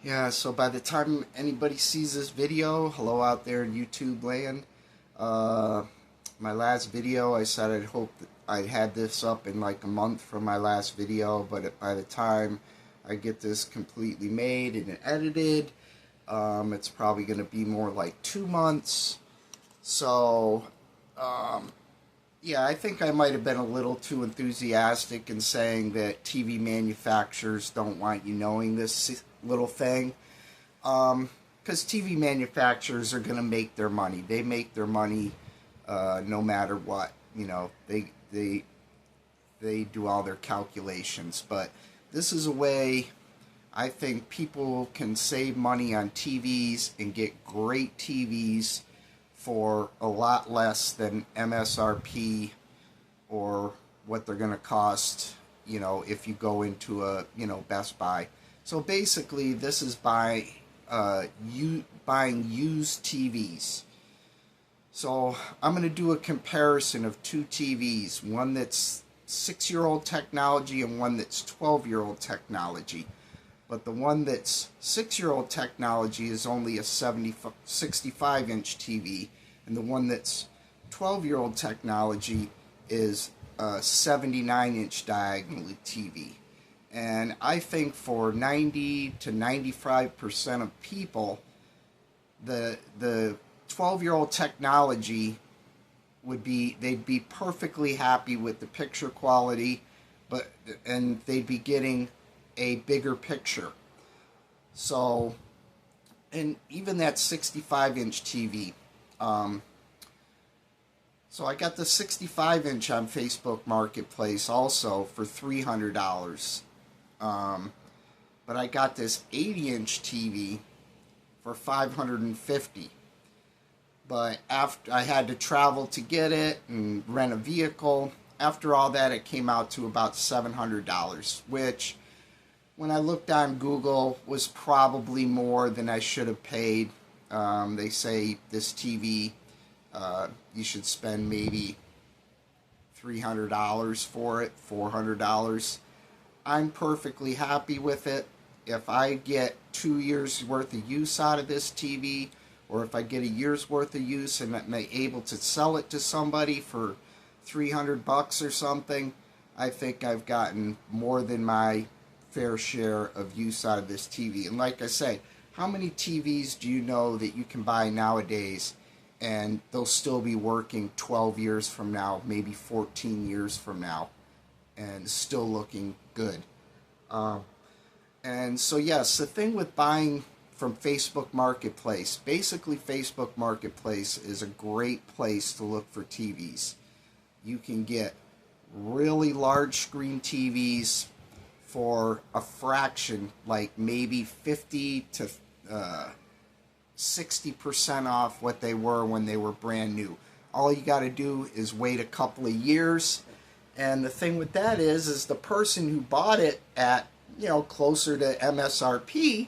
Yeah, so by the time anybody sees this video, hello out there in YouTube land. Uh, my last video, I said I'd hope that I'd had this up in like a month from my last video, but by the time I get this completely made and edited, it's probably going to be more like 2 months. So, yeah, I think I might have been a little too enthusiastic in saying that TV manufacturers don't want you knowing this little thing. Because TV manufacturers are going to make their money. They make their money no matter what. You know, they do all their calculations. But this is a way I think people can save money on TVs and get great TVs for a lot less than MSRP or what they're going to cost, you know, if you go into a, Best Buy. So basically, this is buying used TVs. So I'm going to do a comparison of two TVs, one that's 6-year-old technology and one that's 12-year-old technology. But the one that's 6-year-old technology is only a 65-inch TV, and the one that's 12-year-old technology is a 79-inch diagonal TV. And I think for 90 to 95% of people, the 12-year-old technology they'd be perfectly happy with the picture quality, and they'd be getting a bigger picture. So, and even that 65-inch TV. So I got the 65-inch on Facebook Marketplace also for $300. But I got this 80-inch TV for $550. But after I had to travel to get it and rent a vehicle, after all that, it came out to about $700, which, when I looked on Google, was probably more than I should have paid. They say this TV, you should spend maybe $300 for it, $400. I'm perfectly happy with it. If I get 2 years worth of use out of this TV, or if I get a year's worth of use and I'm able to sell it to somebody for $300 or something, I think I've gotten more than my fair share of use out of this TV. And like I say, how many TVs do you know that you can buy nowadays and they'll still be working 12 years from now, maybe 14 years from now, and still looking good? And so yes, the thing with buying from Facebook Marketplace, basically Facebook Marketplace is a great place to look for TVs. You can get really large screen TVs for a fraction, like maybe 50 to 60% off what they were when they were brand new. All you got to do is wait a couple of years, and the thing with that is the person who bought it at, closer to MSRP,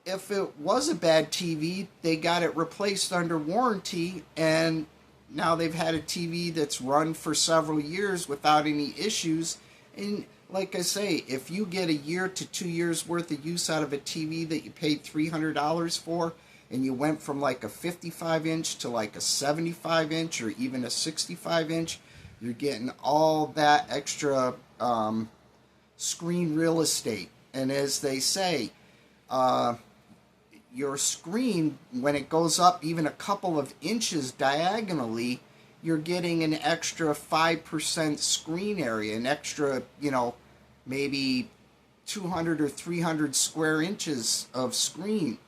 if it was a bad TV, they got it replaced under warranty, and now they've had a TV that's run for several years without any issues. And like I say, if you get a year to 2 years worth of use out of a TV that you paid $300 for, and you went from like a 55-inch to like a 75-inch or even a 65-inch, you're getting all that extra screen real estate. And as they say, your screen, when it goes up even a couple of inches diagonally, you're getting an extra 5% screen area, an extra, maybe 200 or 300 square inches of screen.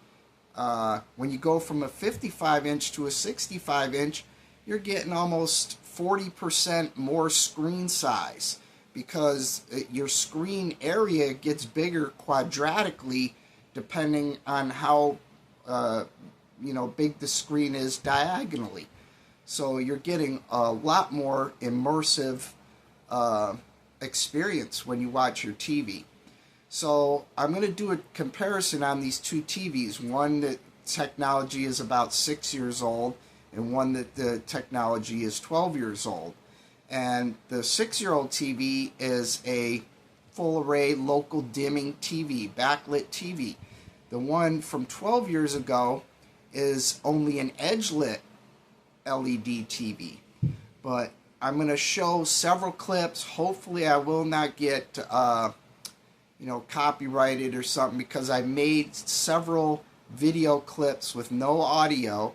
When you go from a 55-inch to a 65-inch, you're getting almost 40% more screen size, because your screen area gets bigger quadratically depending on how big the screen is diagonally. So you're getting a lot more immersive experience when you watch your TV. So I'm going to do a comparison on these two TVs. One that technology is about 6 years old, and one that the technology is 12 years old. And the 6-year-old TV is a full array local dimming TV, backlit TV. The one from 12 years ago is only an edge-lit LED TV. But I'm going to show several clips. Hopefully I will not get copyrighted or something, because I made several video clips with no audio.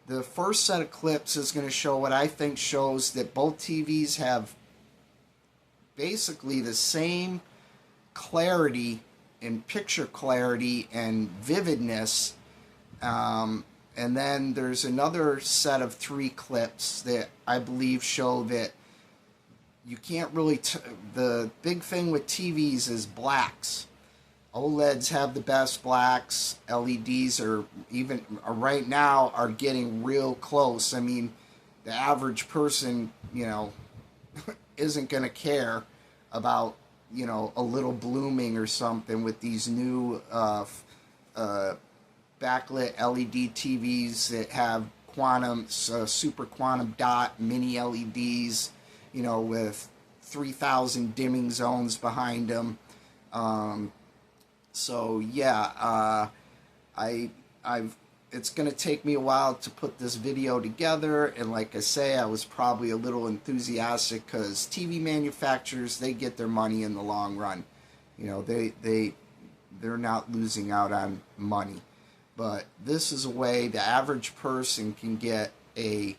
The first set of clips is going to show what I think shows that both TVs have basically the same clarity and picture clarity and vividness. And then there's another set of 3 clips that I believe show that you can't really the big thing with TVs is blacks. OLEDs have the best blacks. LEDs are even right now are getting real close. I mean, the average person, isn't going to care about, a little blooming or something with these new backlit LED TVs that have super quantum dot mini LEDs, with 3,000 dimming zones behind them. So yeah, it's going to take me a while to put this video together, and like I say, I was probably a little enthusiastic because TV manufacturers, they get their money in the long run. They're not losing out on money. But this is a way the average person can get a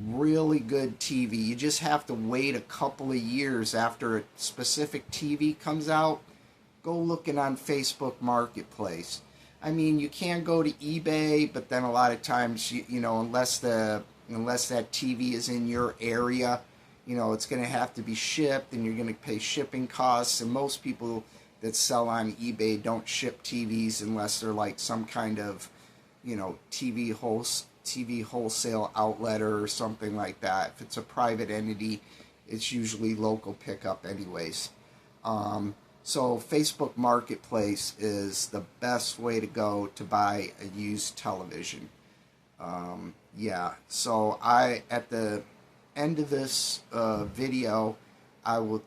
really good TV. You just have to wait a couple of years after a specific TV comes out. Go looking on Facebook Marketplace. I mean, you can go to eBay, but then a lot of times, unless that TV is in your area, it's going to have to be shipped, and you're going to pay shipping costs. And most people that sell on eBay don't ship TVs unless they're like some kind of, TV wholesale outlet or something like that. If it's a private entity, it's usually local pickup anyways. So Facebook Marketplace is the best way to go to buy a used television. Yeah, so at the end of this video, I will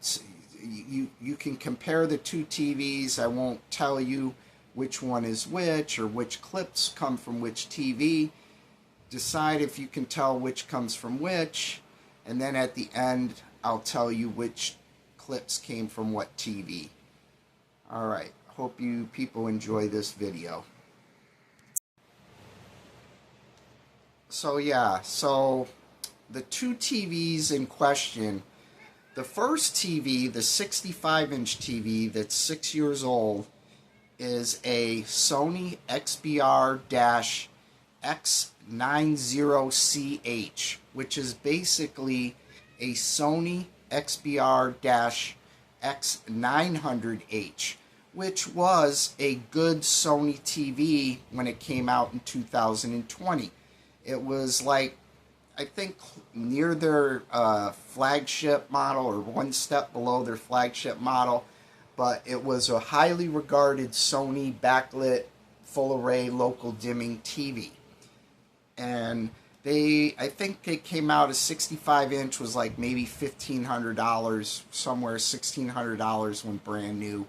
you can compare the 2 TVs. I won't tell you which one is which or which clips come from which TV. Decide if you can tell which comes from which, and then at the end I'll tell you which clips came from what TV. Alright, hope you people enjoy this video. So yeah, the 2 TVs in question, the first TV, the 65-inch TV that's 6 years old, is a Sony XBR-6590CH, which is basically a Sony XBR-6590CH, which was a good Sony TV when it came out in 2020. It was like, I think, near their flagship model, or one step below their flagship model, but it was a highly regarded Sony backlit full array local dimming TV. And I think they came out as 65-inch was like maybe $1,500, somewhere $1,600 when brand new.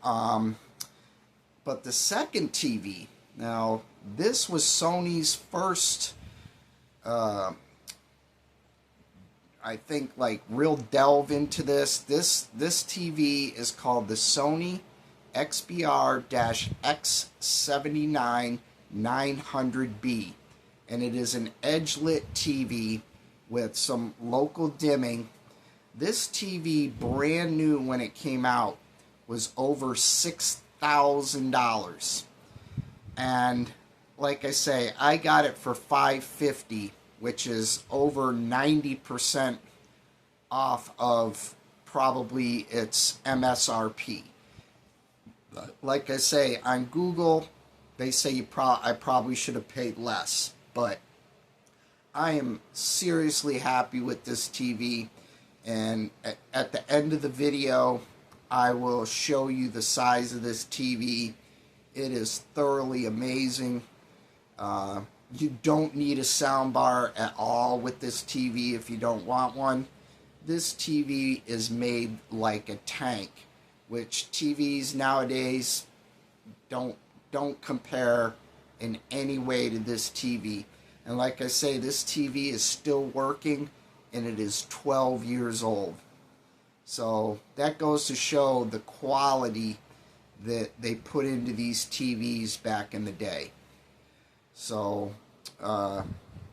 But the second TV, now this was Sony's first, I think, like real delve into this. This TV is called the Sony XBR-X79X900b, and it is an edge-lit TV with some local dimming. This TV, brand new when it came out, was over $6,000. And like I say, I got it for $550, which is over 90% off of probably its MSRP. Like I say, on Google, they say I probably should have paid less, but I am seriously happy with this TV. And at the end of the video, I will show you the size of this TV. It is thoroughly amazing. You don't need a soundbar at all with this TV if you don't want one. This TV is made like a tank, which TVs nowadays don't don't compare in any way to this TV. And like I say, this TV is still working, and it is 12 years old. So that goes to show the quality that they put into these TVs back in the day. So,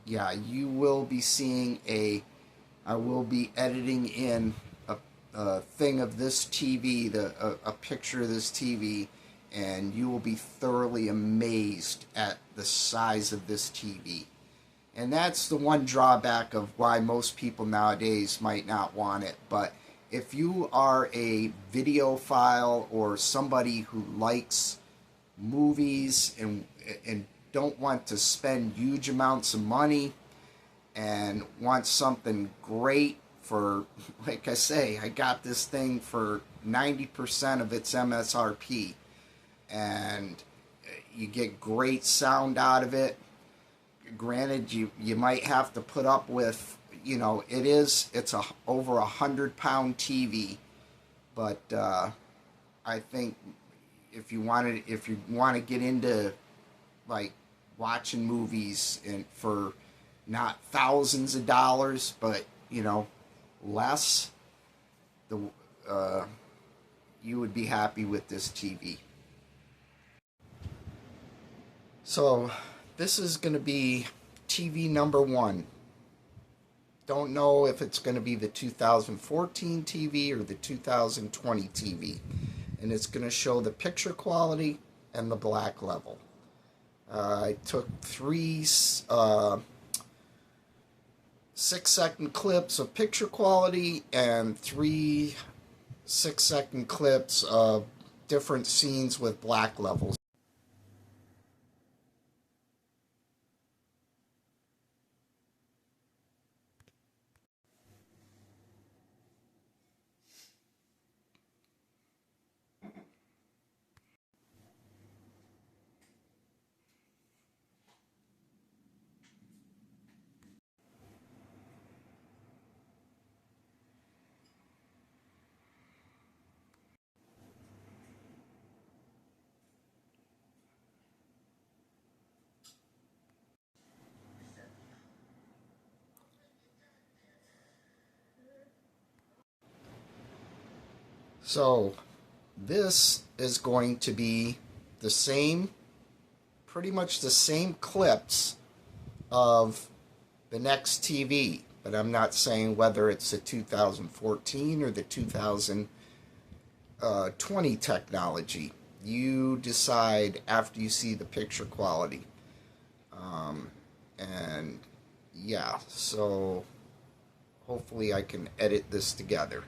yeah, you will be seeing I will be editing in a thing of this TV, a picture of this TV, and you will be thoroughly amazed at the size of this TV. And that's the one drawback of why most people nowadays might not want it. But if you are a videophile or somebody who likes movies and don't want to spend huge amounts of money and want something great for, like I say, I got this thing for 90% of its MSRP, and you get great sound out of it. Granted, you might have to put up with, you know, it's a over 100-pound TV, but I think if you want to get into like watching movies and for not thousands of dollars, but you know, less, you would be happy with this TV. So this is going to be TV number 1. Don't know if it's going to be the 2014 TV or the 2020 TV. And it's going to show the picture quality and the black level. I took 3 6-second clips of picture quality and 3 6-second clips of different scenes with black levels. So this is going to be the same, pretty much the same clips of the next TV, but I'm not saying whether it's the 2014 or the 2020 technology. You decide after you see the picture quality. And yeah, so hopefully I can edit this together.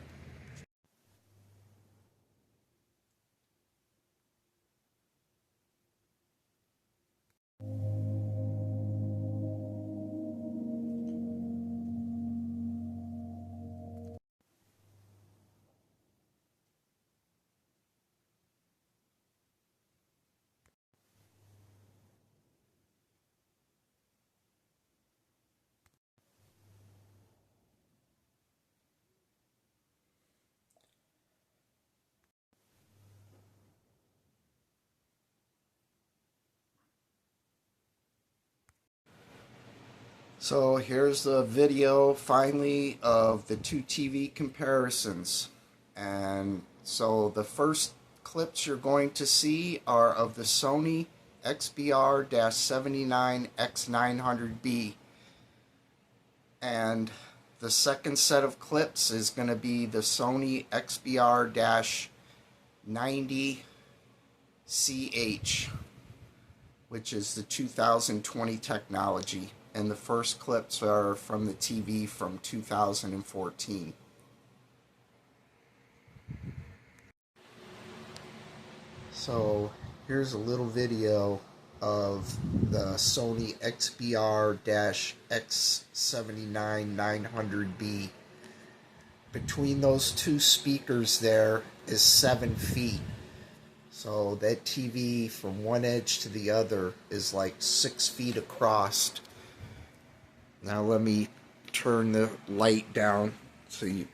So here's the video finally of the 2 TV comparisons. And so the first clips you're going to see are of the Sony XBR-79X900b. And the second set of clips is going to be the Sony XBR-6090CH, which is the 2020 technology. And the first clips are from the TV from 2014. So here's a little video of the Sony XBR-X79X900b. Between those 2 speakers there is 7 feet. So that TV from one edge to the other is like 6 feet across. Now let me turn the light down so you...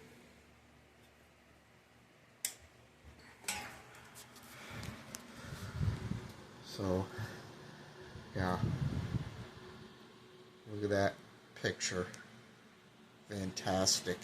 So, yeah. Look at that picture. Fantastic.